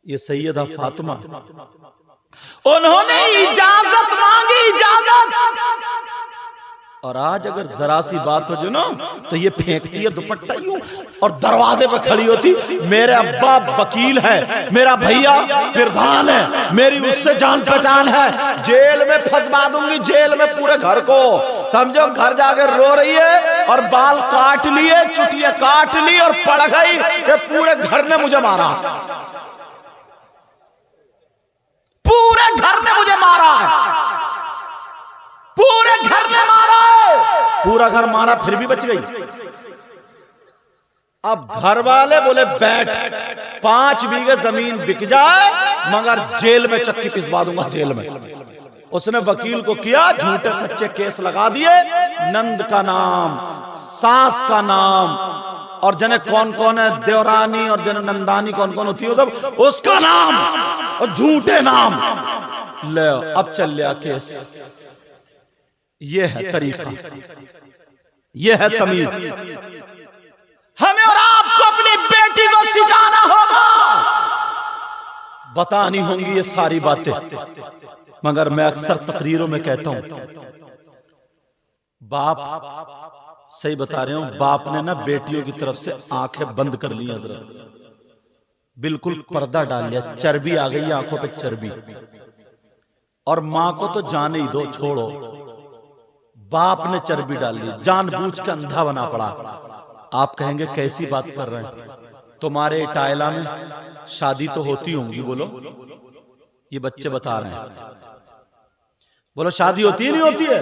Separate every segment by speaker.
Speaker 1: ये सैयदा फातिमा, उन्होंने इजाजत मांगी, इजाजत। और आज अगर जरा सी बात हो जो ना तो ये फेंकती है दुपट्टा यूं और दरवाजे पे खड़ी होती, मेरे अब्बा वकील है, मेरा भैया प्रधान है, मेरी उससे जान पहचान है, जेल में फंसवा दूंगी, जेल में पूरे घर को। समझो घर जाके रो रही है और बाल काट लिए, चुटिया काट ली और पड़ गई कि पूरे घर ने मुझे मारा, पूरे घर ने मुझे मारा है, पूरे घर ने मारा है, पूरा घर मारा फिर भी बच गई। अब घर वाले बोले बैठ, 5 बीघे जमीन बिक जाए मगर जेल में चक्की पिसवा दूंगा, जेल में। उसने वकील को किया, झूठे सच्चे केस लगा दिए, नंद का नाम, सास का नाम, और जने कौन कौन है, देवरानी और जने नंदानी कौन कौन होती है सब, उसका नाम और झूठे नाम ले। अब चल लिया केस। ये है तरीका, ये है तमीज। हमें और आपको अपनी बेटी को सिखाना होगा, बतानी होंगी ये सारी बातें। मगर मैं अक्सर तकरीरों में कहता हूं, बाप, सही बता रहे हूं, बाप ने ना बेटियों की तरफ से आंखें बंद कर ली हजरत, बिल्कुल पर्दा डाल लिया, चर्बी आ गई आंखों पे, चर्बी। और मां को तो जाने ही दो, छोड़ो, बाप ने चर्बी डाल ली, जानबूझ के अंधा बना पड़ा। आप कहेंगे कैसी बात कर रहे हैं, तुम्हारे टायला में शादी तो होती होंगी, बोलो। ये बच्चे बता रहे हैं, बोलो शादी होती है नहीं होती है?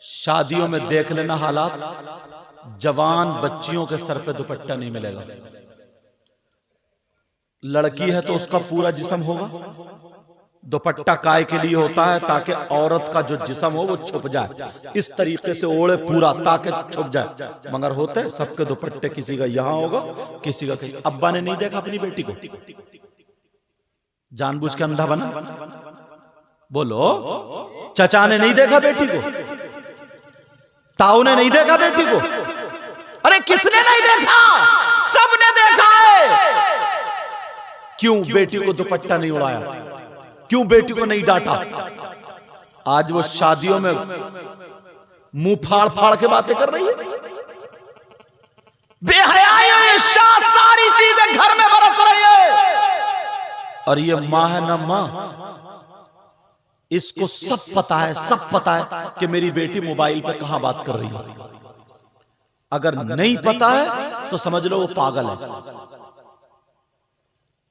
Speaker 1: शादियों में देख लेना हालात, जवान बच्चियों के सर पे दुपट्टा नहीं मिलेगा। लड़की है तो उसका पूरा जिस्म होगा, दुपट्टा काय के लिए होता है ताकि औरत का जो जिस्म हो वो छुप जाए, इस तरीके से ओढ़े पूरा ताकि छुप जाए। मगर होते हैं सबके दुपट्टे, किसी का यहां होगा, किसी का कहीं। अब्बा ने नहीं देखा अपनी बेटी को, जानबूझ के अंधा बना, बोलो। चचा ने नहीं देखा बेटी को, ताऊ ने नहीं देखा बेटी को, अरे किसने नहीं देखा? सबने देखा है। क्यों बेटी को दुपट्टा नहीं उड़ाया? क्यों बेटी को नहीं डांटा? आज वो शादियों में मुंह फाड़ फाड़ के बातें कर रही है, बेहयाई और इर्शाद सारी चीजें घर में बरस रही है। और ये मां है ना, मां, इसको सब पता है, सब पता है कि मेरी बेटी मोबाइल पे कहां बात कर रही है। अगर नहीं पता है तो समझ लो वो पागल है।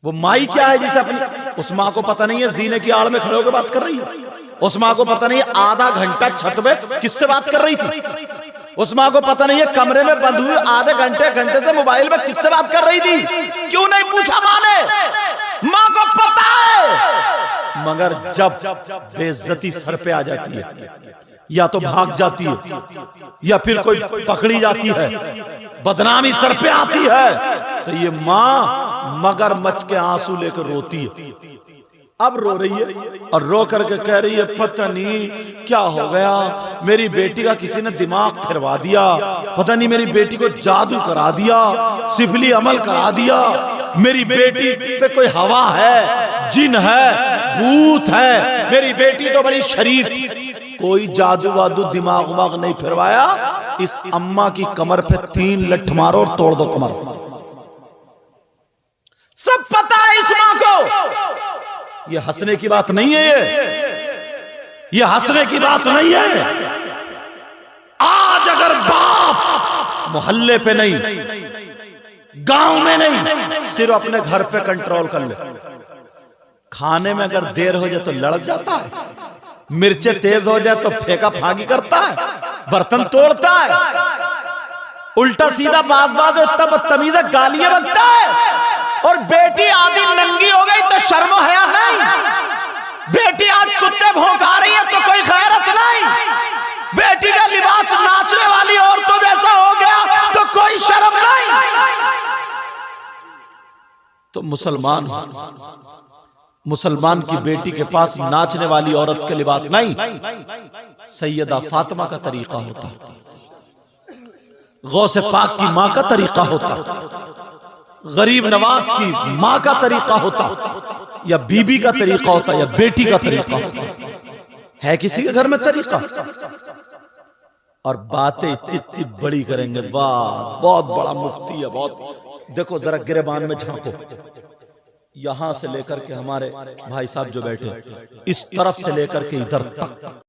Speaker 1: वो माई क्या है जिसे अपनी, उस मां को पता नहीं है जीने की आड़ में खड़े होकर बात कर रही है। उस मां को पता नहीं है आधा घंटा छत में किससे बात कर रही थी। उस मां को पता नहीं है कमरे में बंद हुई आधे घंटे से मोबाइल में किससे बात कर रही थी। क्यों नहीं पूछा मां ने? मां को पता है। मगर जब बेइज्जती सर पे आ जाती है, या तो भाग जाती है या फिर कोई पकड़ी जाती है, बदनामी सर पे आती है, तो ये मां मगरमच्छ के आंसू लेकर रोती है। अब रो रही है और रो करके कह रही है पता नहीं क्या हो गया, मेरी बेटी का किसी ने दिमाग फिरवा दिया, पता नहीं मेरी बेटी को जादू करा दिया, सिफली अमल करा दिया, मेरी बेटी पे कोई हवा है, जिन है, भूत है, मेरी बेटी तो बड़ी शरीफ थी। कोई जादू वादू दिमाग उमाग नहीं फिरवाया। इस अम्मा की कमर पे 3 लठ मारो और तोड़ दो कमर। सब पता है इस मां को। ये हंसने की बात नहीं है, ये हंसने की बात नहीं है। आज अगर बाप मोहल्ले पे नहीं, गांव में नहीं, सिर्फ अपने घर पे कंट्रोल कर ले, खाने में अगर देर हो जाए तो लड़ जाता है, मिर्चें तेज हो जाए तो फेंका फांकी करता है, बर्तन तोड़ता है, उल्टा सीधा बाज बाज इतना बदतमीज गालियां बकता है। और बेटी आधी नंगी हो गई तो शर्म हया नहीं। बेटी आज कुत्ते भौंका रही है तो कोई खैरत नहीं। बेटी का लिबास नाचने वाली औरतों जैसा हो गया तो कोई शर्म नहीं। तो मुसलमान की बेटी के पास नाचने वाली औरत के लिबास नहीं, सैयदा फातिमा का तरीका होता, गौसे पाक की मां का तरीका होता, गरीब नवाज की माँ का तरीका होता, या बीबी का तरीका होता, या बेटी का तरीका होता? है किसी के घर में तरीका? और बातें इतनी बड़ी करेंगे, वाह बहुत बड़ा मुफ्ती है, बहुत। देखो जरा गिरेबान में झांको, यहां से लेकर के हमारे भाई साहब जो बैठे, इस तरफ से लेकर के इधर तक